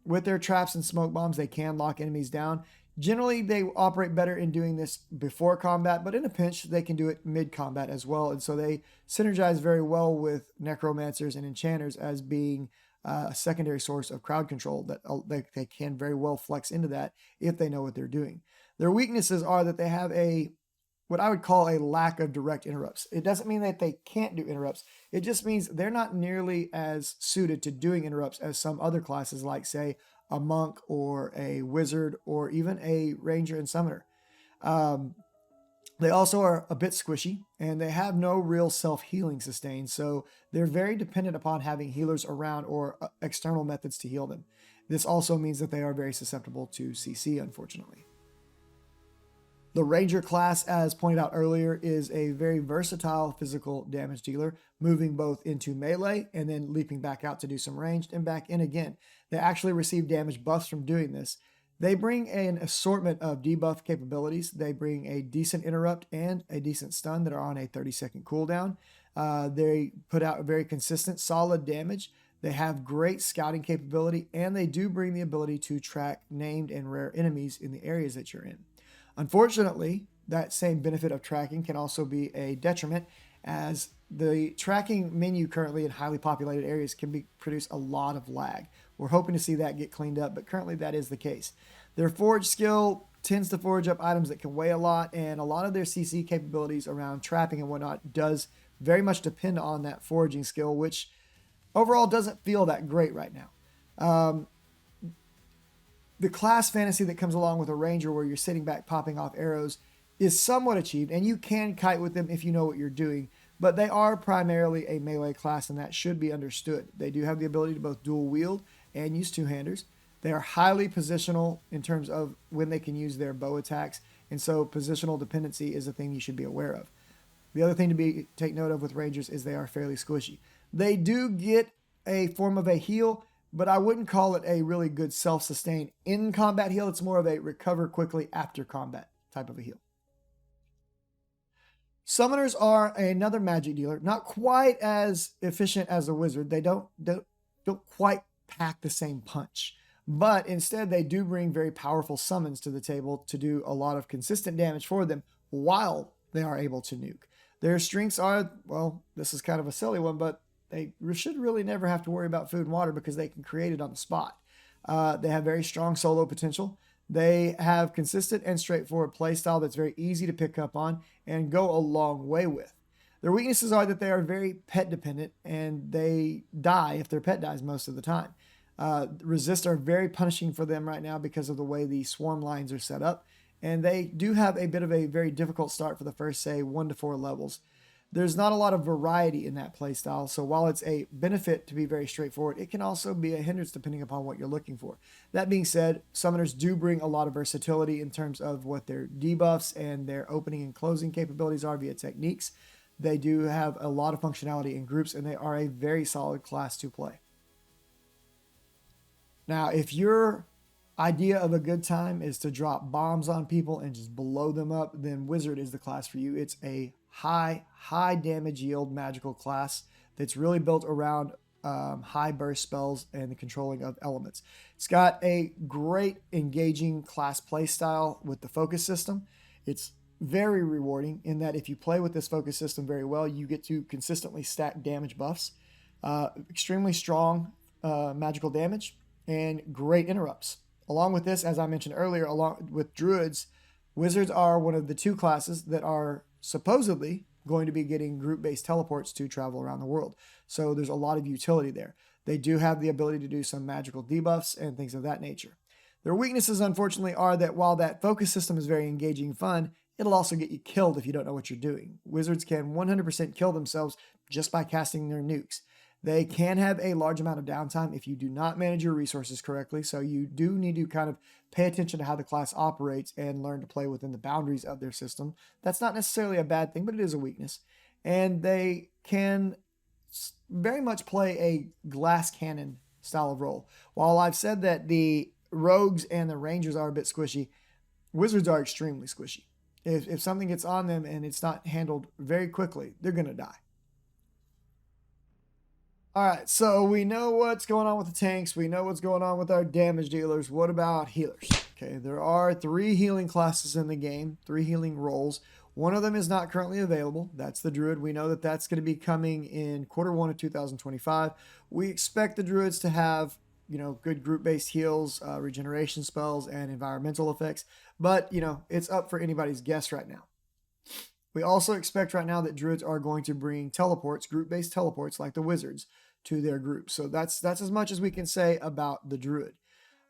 With their traps and smoke bombs, they can lock enemies down. Generally, they operate better in doing this before combat, but in a pinch, they can do it mid-combat as well. And so they synergize very well with necromancers and enchanters as being a secondary source of crowd control that they can very well flex into that if they know what they're doing. Their weaknesses are that they have a what I would call a lack of direct interrupts. It doesn't mean that they can't do interrupts. It just means they're not nearly as suited to doing interrupts as some other classes, like, say, a monk or a wizard or even a ranger and summoner. They also are a bit squishy, and they have no real self-healing sustain, so they're very dependent upon having healers around or external methods to heal them. This also means that they are very susceptible to CC, unfortunately. The Ranger class, as pointed out earlier, is a very versatile physical damage dealer, moving both into melee and then leaping back out to do some ranged and back in again. They actually receive damage buffs from doing this. They bring an assortment of debuff capabilities. They bring a decent interrupt and a decent stun that are on a 30-second cooldown. They put out very consistent, solid damage. They have great scouting capability, and they do bring the ability to track named and rare enemies in the areas that you're in. Unfortunately, that same benefit of tracking can also be a detriment, as the tracking menu currently in highly populated areas can produce a lot of lag. We're hoping to see that get cleaned up, but currently that is the case. Their forge skill tends to forge up items that can weigh a lot, and a lot of their CC capabilities around trapping and whatnot does very much depend on that foraging skill, which overall doesn't feel that great right now. The class fantasy that comes along with a ranger, where you're sitting back popping off arrows, is somewhat achieved, and you can kite with them if you know what you're doing, but they are primarily a melee class, and that should be understood. They do have the ability to both dual wield and use two-handers. They are highly positional in terms of when they can use their bow attacks, and so positional dependency is a thing you should be aware of. The other thing to take note of with rangers is they are fairly squishy. They do get a form of a heal, but I wouldn't call it a really good self-sustain in combat heal. It's more of a recover quickly after combat type of a heal. Summoners are another magic dealer, not quite as efficient as a wizard. They don't quite pack the same punch, but instead they do bring very powerful summons to the table to do a lot of consistent damage for them while they are able to nuke. Their strengths are, well, this is kind of a silly one, but they should really never have to worry about food and water because they can create it on the spot. They have very strong solo potential. They have consistent and straightforward playstyle that's very easy to pick up on and go a long way with. Their weaknesses are that they are very pet dependent, and they die if their pet dies most of the time. Resists are very punishing for them right now because of the way the swarm lines are set up, and they do have a bit of a very difficult start for the first, say, 1 to 4 levels. There's not a lot of variety in that playstyle, so while it's a benefit to be very straightforward, it can also be a hindrance depending upon what you're looking for. That being said, summoners do bring a lot of versatility in terms of what their debuffs and their opening and closing capabilities are via techniques. They do have a lot of functionality in groups, and they are a very solid class to play. Now, if your idea of a good time is to drop bombs on people and just blow them up, then Wizard is the class for you. It's a high damage yield magical class that's really built around high burst spells and the controlling of elements. It's got a great engaging class play style with the focus system. It's very rewarding in that if you play with this focus system very well, you get to consistently stack damage buffs, extremely strong magical damage, and great interrupts. Along with this, as I mentioned earlier, along with druids, wizards are one of the 2 classes that are supposedly going to be getting group-based teleports to travel around the world. So there's a lot of utility there. They do have the ability to do some magical debuffs and things of that nature. Their weaknesses, unfortunately, are that while that focus system is very engaging and fun, it'll also get you killed if you don't know what you're doing. Wizards can 100% kill themselves just by casting their nukes. They can have a large amount of downtime if you do not manage your resources correctly, so you do need to kind of pay attention to how the class operates and learn to play within the boundaries of their system. That's not necessarily a bad thing, but it is a weakness. And they can very much play a glass cannon style of role. While I've said that the rogues and the rangers are a bit squishy, wizards are extremely squishy. If something gets on them and it's not handled very quickly, they're going to die. All right, so we know what's going on with the tanks. We know what's going on with our damage dealers. What about healers? Okay, there are 3 healing classes in the game, 3 healing roles. One of them is not currently available. That's the Druid. We know that that's going to be coming in Q1 of 2025. We expect the Druids to have, good group-based heals, regeneration spells, and environmental effects. But, it's up for anybody's guess right now. We also expect right now that druids are going to bring teleports, group-based teleports like the wizards, to their group. So that's as much as we can say about the druid.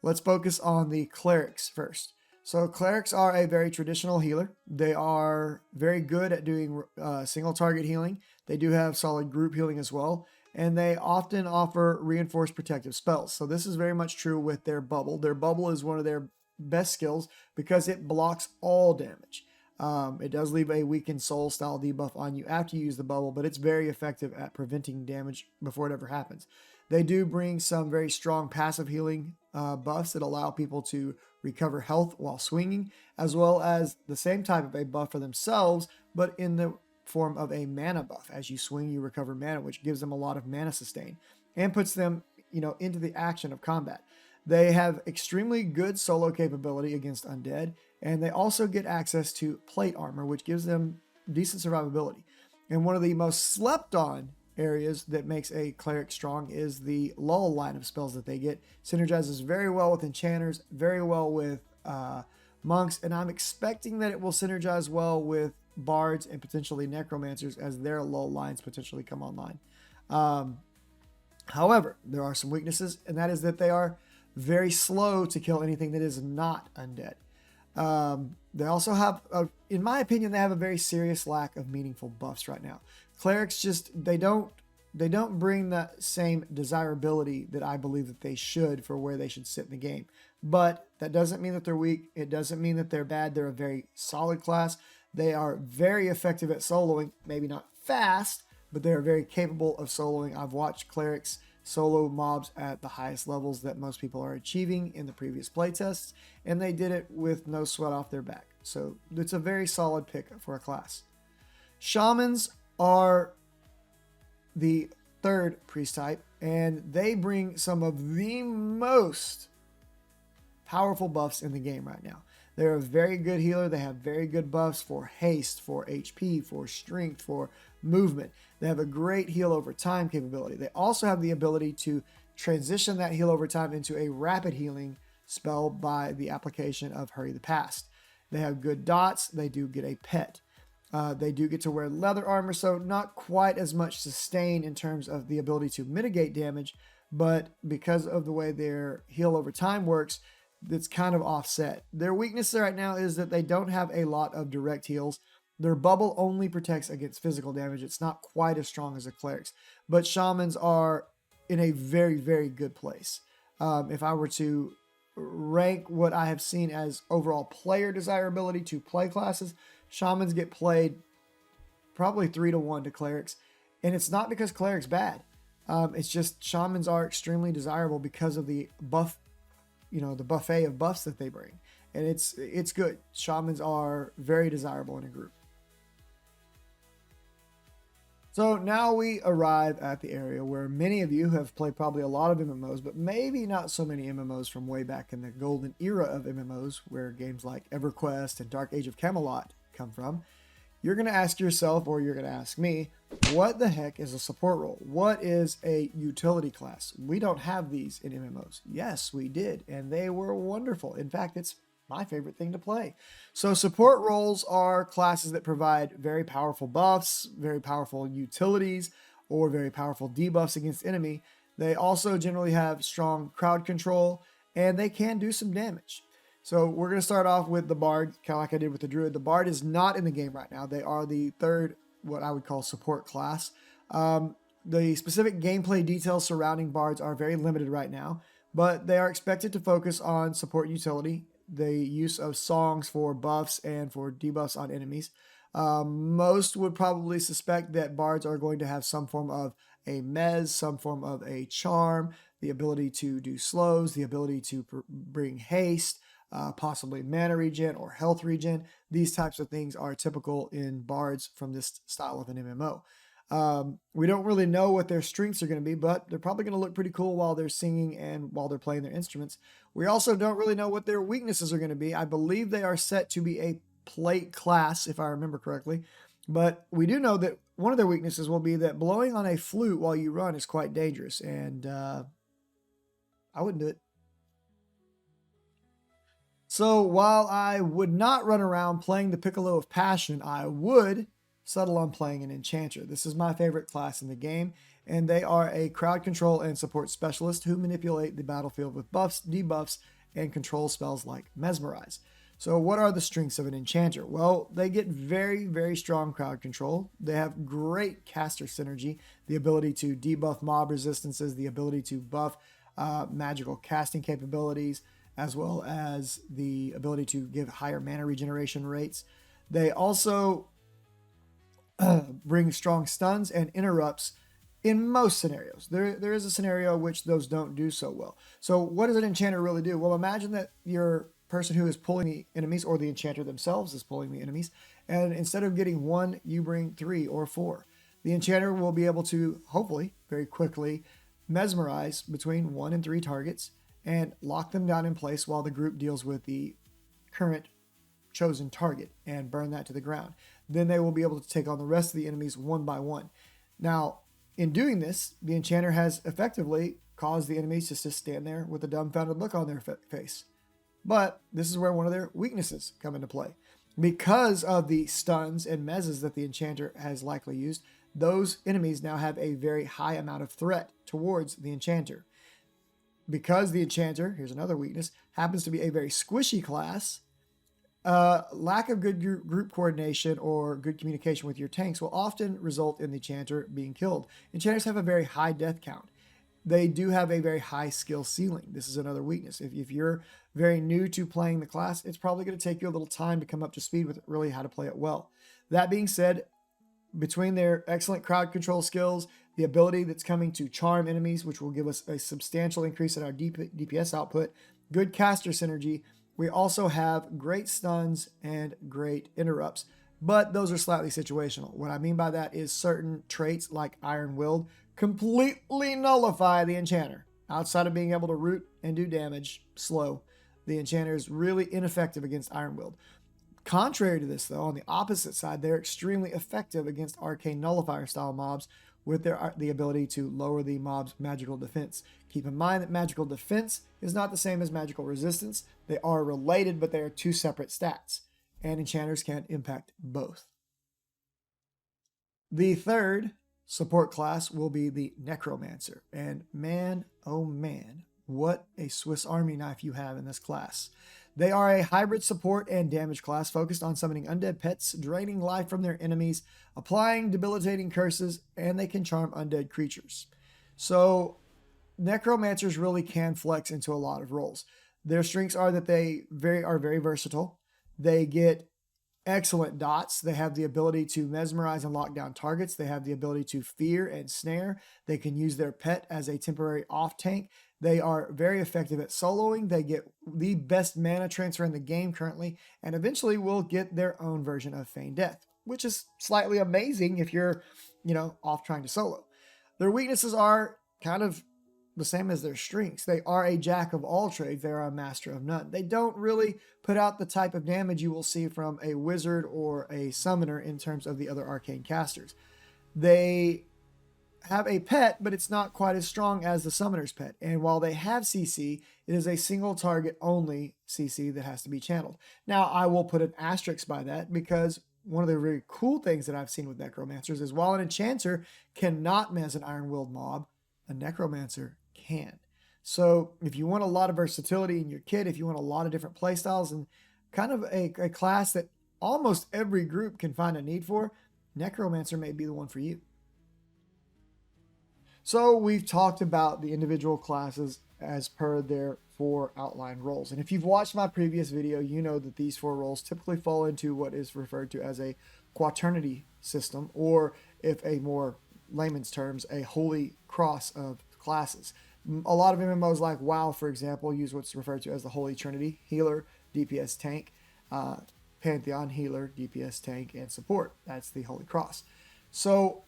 Let's focus on the clerics first. So clerics are a very traditional healer. They are very good at doing single target healing. They do have solid group healing as well. And they often offer reinforced protective spells. So this is very much true with their bubble. Their bubble is one of their best skills because it blocks all damage. It does leave a weakened soul style debuff on you after you use the bubble, but it's very effective at preventing damage before it ever happens. They do bring some very strong passive healing buffs that allow people to recover health while swinging, as well as the same type of a buff for themselves, but in the form of a mana buff. As you swing, you recover mana, which gives them a lot of mana sustain and puts them, into the action of combat. They have extremely good solo capability against undead, and they also get access to plate armor, which gives them decent survivability. And one of the most slept on areas that makes a cleric strong is the lull line of spells that they get. Synergizes very well with enchanters, very well with monks, and I'm expecting that it will synergize well with bards and potentially necromancers as their lull lines potentially come online. However, there are some weaknesses, and that is that they are very slow to kill anything that is not undead. They also have, in my opinion, they have a very serious lack of meaningful buffs right now. Clerics they don't bring that same desirability that I believe that they should for where they should sit in the game. But that doesn't mean that they're weak. It doesn't mean that they're bad. They're a very solid class. They are very effective at soloing, maybe not fast, but they are very capable of soloing. I've watched clerics solo mobs at the highest levels that most people are achieving in the previous playtests, and they did it with no sweat off their back. So it's a very solid pick for a class. Shamans are the third priest type, and they bring some of the most powerful buffs in the game right now. They're a very good healer. They have very good buffs for haste, for HP, for strength, for movement. They have a great heal over time capability. They also have the ability to transition that heal over time into a rapid healing spell by the application of Hurry the Past. They have good dots. They do get a pet. They do get to wear leather armor, so not quite as much sustain in terms of the ability to mitigate damage, but because of the way their heal over time works, that's kind of offset. Their weakness right now is that they don't have a lot of direct heals. Their bubble only protects against physical damage. It's not quite as strong as the clerics, but shamans are in a very, very good place. If I were to rank what I have seen as overall player desirability to play classes, shamans get played probably 3-1 to clerics. And it's not because clerics bad. It's just shamans are extremely desirable because of the buff, the buffet of buffs that they bring. And it's good. Shamans are very desirable in a group. So now we arrive at the area where many of you have played probably a lot of MMOs, but maybe not so many MMOs from way back in the golden era of MMOs, where games like EverQuest and Dark Age of Camelot come from. You're going to ask yourself, or you're going to ask me, what the heck is a support role? What is a utility class? We don't have these in MMOs. Yes, we did, and they were wonderful. In fact, it's my favorite thing to play. So support roles are classes that provide very powerful buffs, very powerful utilities, or very powerful debuffs against enemy. They also generally have strong crowd control, and they can do some damage. So we're going to start off with the Bard, kind of like I did with the Druid. The Bard is not in the game right now. They are the third, what I would call support class. The specific gameplay details surrounding Bards are very limited right now, but they are expected to focus on support utility, the use of songs for buffs and for debuffs on enemies. Most would probably suspect that Bards are going to have some form of a mez, some form of a charm, the ability to do slows, the ability to bring haste, possibly mana regen or health regen. These types of things are typical in Bards from this style of an MMO. We don't really know what their strengths are going to be, but they're probably going to look pretty cool while they're singing and while they're playing their instruments. We also don't really know what their weaknesses are going to be. I believe they are set to be a plate class, if I remember correctly, but we do know that one of their weaknesses will be that blowing on a flute while you run is quite dangerous, and I wouldn't do it. So while I would not run around playing the Piccolo of Passion, I would settle on playing an enchanter. This is my favorite class in the game, and they are a crowd control and support specialist who manipulate the battlefield with buffs, debuffs, and control spells like mesmerize. So what are the strengths of an enchanter? Well, they get very, very strong crowd control. They have great caster synergy, the ability to debuff mob resistances, the ability to buff magical casting capabilities, as well as the ability to give higher mana regeneration rates. They also bring strong stuns and interrupts in most scenarios. There is a scenario in which those don't do so well. So what does an enchanter really do? Well, imagine that your person who is pulling the enemies, or the enchanter themselves is pulling the enemies, and instead of getting one, you bring 3 or 4. The enchanter will be able to, hopefully, very quickly mesmerize between 1 and 3 targets and lock them down in place while the group deals with the current chosen target and burn that to the ground. Then they will be able to take on the rest of the enemies one by one. Now, in doing this, the enchanter has effectively caused the enemies to just stand there with a dumbfounded look on their face. But this is where one of their weaknesses come into play. Because of the stuns and mezzes that the enchanter has likely used, those enemies now have a very high amount of threat towards the enchanter. Because the enchanter, here's another weakness, happens to be a very squishy class, lack of good group coordination or good communication with your tanks will often result in the enchanter being killed. Enchanters have a very high death count. They do have a very high skill ceiling. This is another weakness. If you're very new to playing the class, it's probably going to take you a little time to come up to speed with really how to play it well. That being said, between their excellent crowd control skills, the ability that's coming to charm enemies, which will give us a substantial increase in our DPS output, good caster synergy, we also have great stuns and great interrupts, but those are slightly situational. What I mean by that is certain traits like Iron Willed completely nullify the enchanter. Outside of being able to root and do damage slow, the enchanter is really ineffective against Iron Willed. Contrary to this, though, on the opposite side, they're extremely effective against arcane nullifier style mobs with the ability to lower the mob's magical defense. Keep in mind that magical defense is not the same as magical resistance. They are related, but they are two separate stats, and enchanters can impact both. The third support class will be the Necromancer, and man, oh man, what a Swiss Army knife you have in this class. They are a hybrid support and damage class focused on summoning undead pets, draining life from their enemies, applying debilitating curses, and they can charm undead creatures. So Necromancers really can flex into a lot of roles. Their strengths are that they are very versatile. They get excellent dots. They have the ability to mesmerize and lock down targets. They have the ability to fear and snare. They can use their pet as a temporary off tank. They are very effective at soloing. They get the best mana transfer in the game currently, and eventually will get their own version of Feign Death, which is slightly amazing if you're, off trying to solo. Their weaknesses are kind of the same as their strengths. They are a jack of all trades. They are a master of none. They don't really put out the type of damage you will see from a wizard or a summoner in terms of the other arcane casters. They have a pet, but it's not quite as strong as the summoner's pet. And while they have CC, it is a single target only CC that has to be channeled. Now, I will put an asterisk by that because one of the really cool things that I've seen with Necromancers is while an enchanter cannot mez an Iron-Willed mob, a Necromancer can. So if you want a lot of versatility in your kit, if you want a lot of different playstyles and kind of a class that almost every group can find a need for, Necromancer may be the one for you. So we've talked about the individual classes as per their 4 outlined roles. And if you've watched my previous video, you know that these 4 roles typically fall into what is referred to as a quaternity system, or if a more layman's terms, a holy cross of classes. A lot of MMOs like WoW, for example, use what's referred to as the Holy Trinity: healer, DPS tank, Pantheon, healer, DPS tank, and support. That's the Holy Cross. So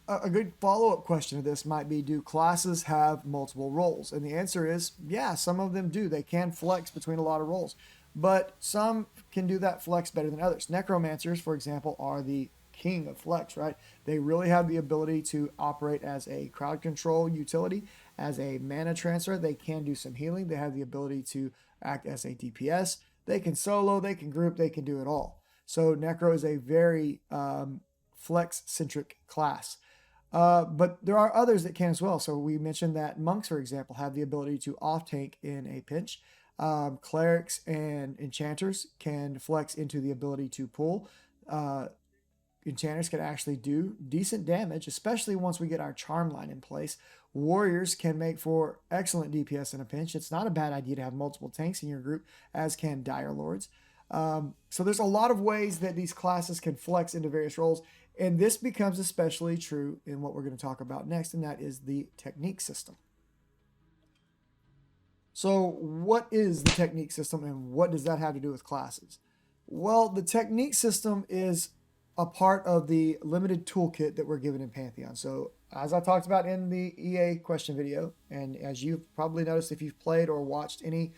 a good follow-up question to this might be, do classes have multiple roles? And the answer is, yeah, some of them do. They can flex between a lot of roles, but some can do that flex better than others. Necromancers, for example, are the king of flex, right? They really have the ability to operate as a crowd control utility, as a mana transfer. They can do some healing. They have the ability to act as a DPS. They can solo, they can group, they can do it all. So Necro is a very flex-centric class. But there are others that can as well. So we mentioned that monks, for example, have the ability to off-tank in a pinch. Clerics and enchanters can flex into the ability to pull. Enchanters can actually do decent damage, especially once we get our charm line in place. Warriors can make for excellent DPS in a pinch. It's not a bad idea to have multiple tanks in your group, as can Dire Lords. So there's a lot of ways that these classes can flex into various roles, and this becomes especially true in what we're going to talk about next, and that is the technique system. So what is the technique system, and what does that have to do with classes? Well, the technique system is a part of the limited toolkit that we're given in Pantheon. So as I talked about in the EA question video, and as you've probably noticed if you've played or watched any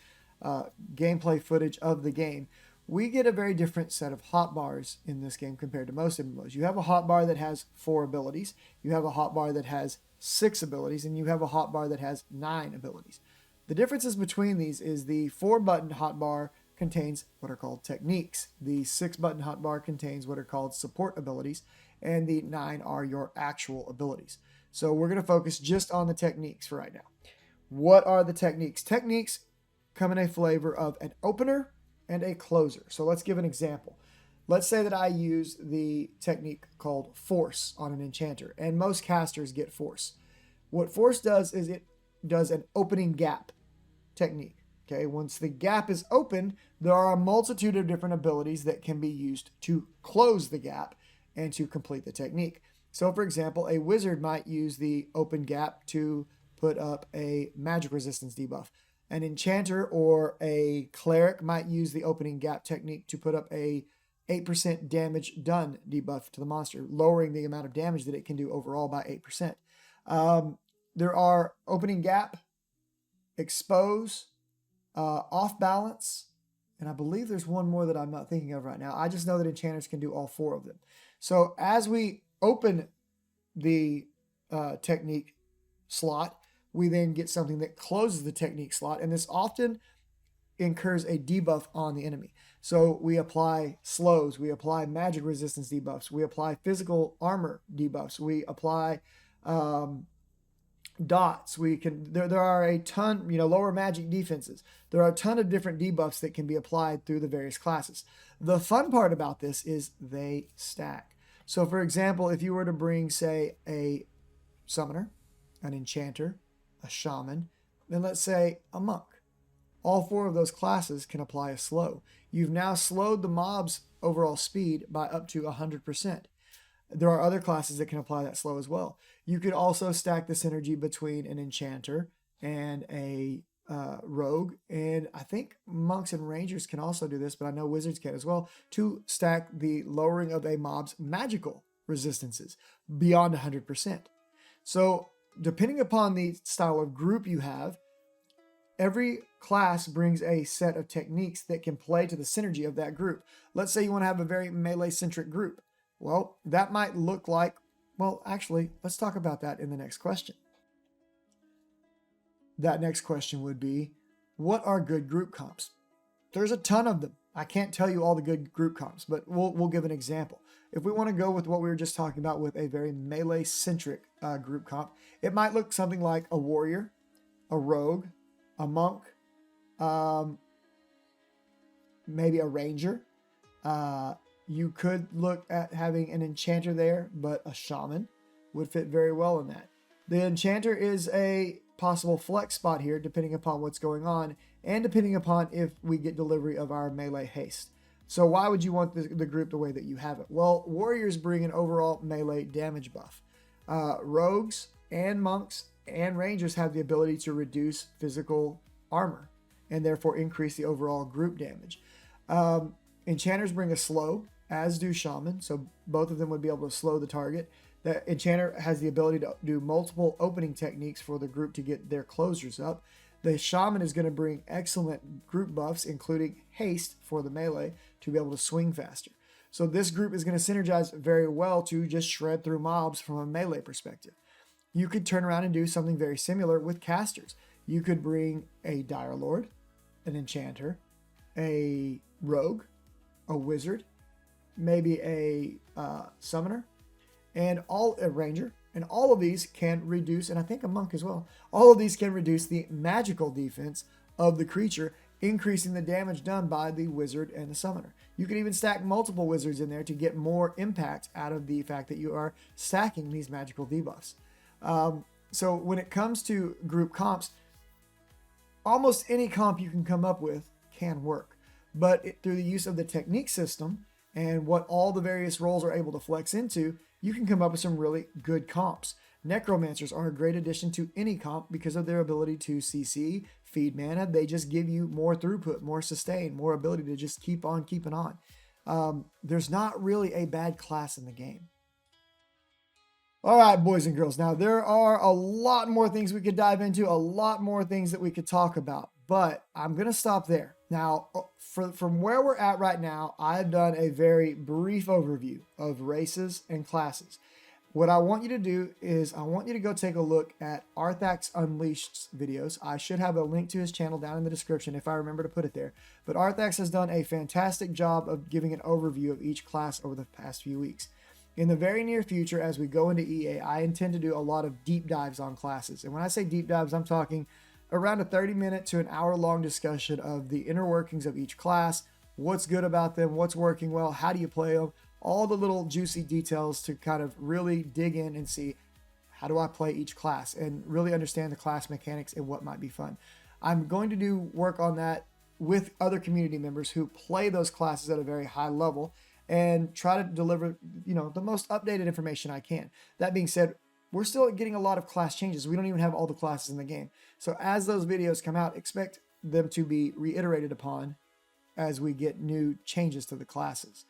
gameplay footage of the game, we get a very different set of hotbars in this game compared to most MMOs. You have a hotbar that has 4 abilities, you have a hotbar that has 6 abilities, and you have a hotbar that has 9 abilities. The differences between these is the 4-button hotbar contains what are called techniques. The 6-button hotbar contains what are called support abilities, and the 9 are your actual abilities. So we're going to focus just on the techniques for right now. What are the techniques? Techniques come in a flavor of an opener and a closer. So let's give an example. Let's say that I use the technique called Force on an enchanter, and most casters get Force. What Force does is it does an opening gap technique. Okay, once the gap is open, there are a multitude of different abilities that can be used to close the gap and to complete the technique. So for example, a wizard might use the open gap to put up a magic resistance debuff. An enchanter or a cleric might use the opening gap technique to put up a 8% damage done debuff to the monster, lowering the amount of damage that it can do overall by 8%. There are opening gap, expose, off balance, and I believe there's one more that I'm not thinking of right now. I just know that enchanters can do all 4 of them. So as we open the technique slot, we then get something that closes the technique slot, and this often incurs a debuff on the enemy. So we apply slows, we apply magic resistance debuffs, we apply physical armor debuffs, we apply dots. We can there are a ton, lower magic defenses. There are a ton of different debuffs that can be applied through the various classes. The fun part about this is they stack. So for example, if you were to bring, say, a summoner, an enchanter, a shaman, then let's say a monk. All 4 of those classes can apply a slow. You've now slowed the mob's overall speed by up to 100%. There are other classes that can apply that slow as well. You could also stack the synergy between an enchanter and a rogue, and I think monks and rangers can also do this, but I know wizards can as well, to stack the lowering of a mob's magical resistances beyond 100%. So depending upon the style of group you have, every class brings a set of techniques that can play to the synergy of that group. Let's say you want to have a very melee-centric group. Well, that might look like, well, actually, let's talk about that in the next question. That next question would be, what are good group comps? There's a ton of them. I can't tell you all the good group comps, but we'll give an example. If we want to go with what we were just talking about with a very melee-centric group comp, it might look something like a warrior, a rogue, a monk, maybe a ranger. You could look at having an enchanter there, but a shaman would fit very well in that. The enchanter is a possible flex spot here, depending upon what's going on, and depending upon if we get delivery of our melee haste. So why would you want the group the way that you have it? Well, warriors bring an overall melee damage buff. Rogues and monks and rangers have the ability to reduce physical armor, and therefore increase the overall group damage. Enchanters bring a slow, as do shaman, so both of them would be able to slow the target. The enchanter has the ability to do multiple opening techniques for the group to get their closures up. The shaman is going to bring excellent group buffs, including haste for the melee, to be able to swing faster. So this group is going to synergize very well to just shred through mobs from a melee perspective. You could turn around and do something very similar with casters. You could bring a Dire Lord, an enchanter, a rogue, a wizard, maybe a summoner, and a ranger, and all of these can reduce, and I think a monk as well, all of these can reduce the magical defense of the creature, increasing the damage done by the wizard and the summoner. You can even stack multiple wizards in there to get more impact out of the fact that you are stacking these magical debuffs. So when it comes to group comps, almost any comp you can come up with can work. But through the use of the technique system and what all the various roles are able to flex into, you can come up with some really good comps. Necromancers are a great addition to any comp because of their ability to CC, feed mana. They just give you more throughput, more sustain, more ability to just keep on keeping on. There's not really a bad class in the game. All right, boys and girls. Now, there are a lot more things we could dive into, a lot more things that we could talk about, but I'm going to stop there. Now, from where we're at right now, I've done a very brief overview of races and classes. What I want you to do is I want you to go take a look at Arthax Unleashed's videos. I should have a link to his channel down in the description if I remember to put it there. But Arthax has done a fantastic job of giving an overview of each class over the past few weeks. In the very near future, as we go into EA, I intend to do a lot of deep dives on classes. And when I say deep dives, I'm talking around a 30-minute to an hour-long discussion of the inner workings of each class, what's good about them, what's working well, how do you play them, all the little juicy details to kind of really dig in and see how do I play each class and really understand the class mechanics and what might be fun. I'm going to do work on that with other community members who play those classes at a very high level and try to deliver, the most updated information I can. That being said, we're still getting a lot of class changes. We don't even have all the classes in the game. So as those videos come out, expect them to be reiterated upon as we get new changes to the classes.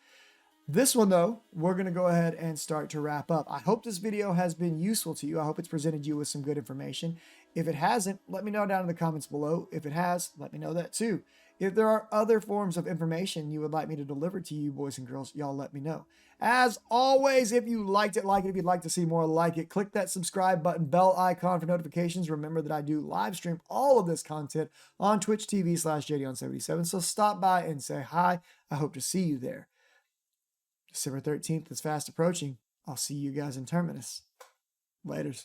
This one, though, we're going to go ahead and start to wrap up. I hope this video has been useful to you. I hope it's presented you with some good information. If it hasn't, let me know down in the comments below. If it has, let me know that too. If there are other forms of information you would like me to deliver to you, boys and girls, y'all let me know. As always, if you liked it, like it. If you'd like to see more, like it. Click that subscribe button, bell icon for notifications. Remember that I do live stream all of this content on Twitch TV/JDon77. So stop by and say hi. I hope to see you there. December 13th is fast approaching. I'll see you guys in Terminus. Laters.